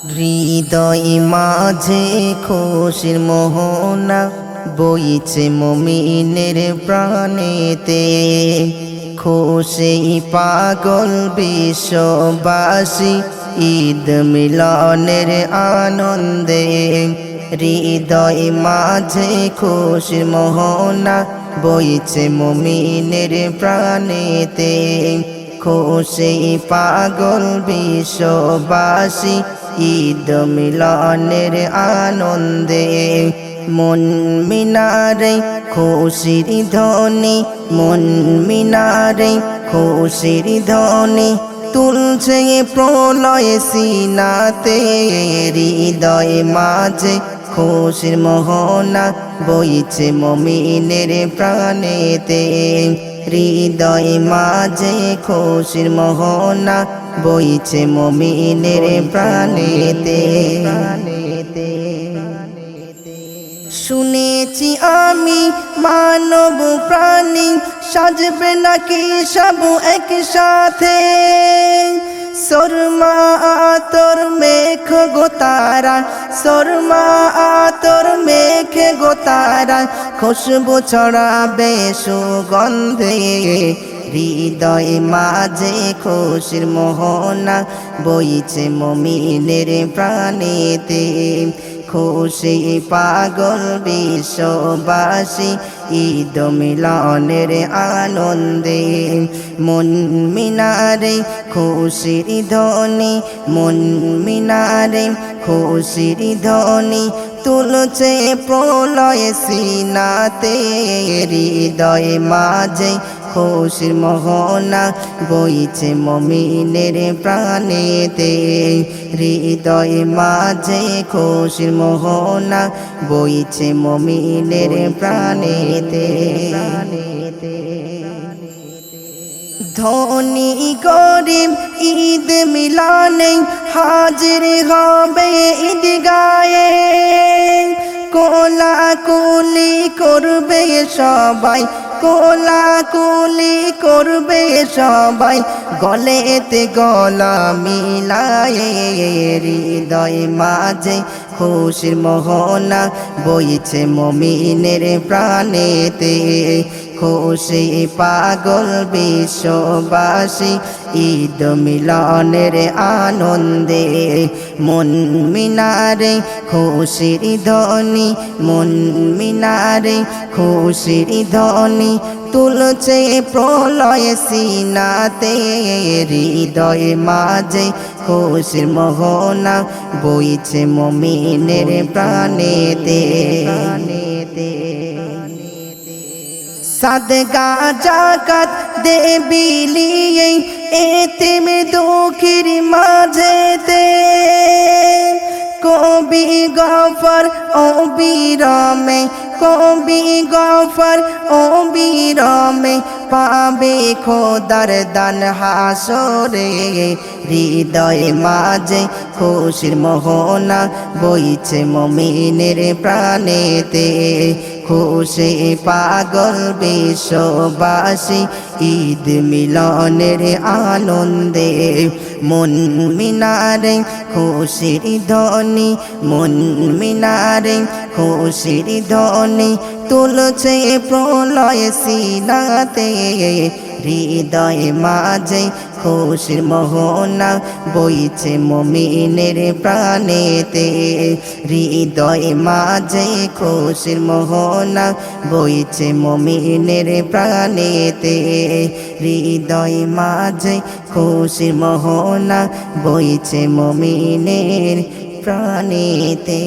হৃদয় মাঝে খুশির মোহনা বইছে মুমিনের প্রাণেতে, খুশি পাগল বিশ্ববাসী ঈদ মিলনের আনন্দে। হৃদয় মাঝে খুশির মোহনা বইছে মুমিনের প্রাণেতে, খুশি পাগল বিশ্ববাসী ঈদ মিলনের আনন্দে। মন মিনারে খুশির ধ্বনি, মন মিনারে খুশির ধ্বনি তুলছে প্রলয় সিনাতে। হৃদয় মাঝে খুশির মোহনা বইছে মুমিনের প্রাণেতে, হৃদয় মাঝে খুশির মোহনা বইছে মুমিনের প্রাণেতে। শুনেছি আমি মানব প্রাণী সাজবে নাকি সব একসাথে, সুরমা আতর মেঘ গোতারা, সুরমা আতর মেঘ গোতারা খুশবু ছড়াবে সুগন্ধে। হৃদয় মাঝে খুশির মোহনা বইছে মুমিনের প্রাণেতে, খুশি পাগল বিশ্ববাসী ঈদ মিলনের আনন্দে। মন মিনারে খুশির ধ্বনি, মন মিনারে খুশির ধ্বনি তুলছে প্রলয় সিনাতে। হৃদয় মাঝে খুশির মোহনা বইছে মুমিনের প্রাণেতে, হৃদয় মাঝে খুশির মোহনা বইছে মুমিনের প্রাণেতে। ধনী গরিব ঈদ মিলানে হাজির হবে ঈদগাহে, কোলাকুলি করবে সবাই, কোলাকুলি করবে সবাই গলেতে গলা মিলায়ে। হৃদয় মাঝে খুশির মোহনা বইছে মুমিনের প্রাণেতে, খুশি পাগল বিশ্ববাসী ঈদ মিলনের আনন্দে। মন মিনারে খুশির ধ্বনি, মন মিনারে খুশির ধ্বনি তুলছে প্রলয় সিনাতে। হৃদয় মাঝে খুশির মোহনা বইছে মুমিনের প্রাণেতে। সাদগা জাকাত দে বিলিয়ে এতিম দুঃখীর মাঝেতে, কবি গফর ও বিরমে, কবি গফর ও বিরমে পাবে খোদার দান হাসরে। হৃদয় মাঝে খুশির মোহনা বইছে মুমিনের প্রাণেতে, খুশি পাগল বিশ্ববাসী ঈদ মিলনের আনন্দে। মন মিনারে খুশির ধ্বনি, মন মিনারে খুশির ধ্বনি তুলছে প্রলয় সিনাতে। হৃদয় মাঝে খুশির মোহনা বইছে মুমিনের প্রাণেতে, হৃদয় মাঝে খুশির মোহনা বইছে মুমিনের প্রাণেতে, হৃদয় মাঝে খুশির মোহনা বইছে মুমিনের প্রাণেতে।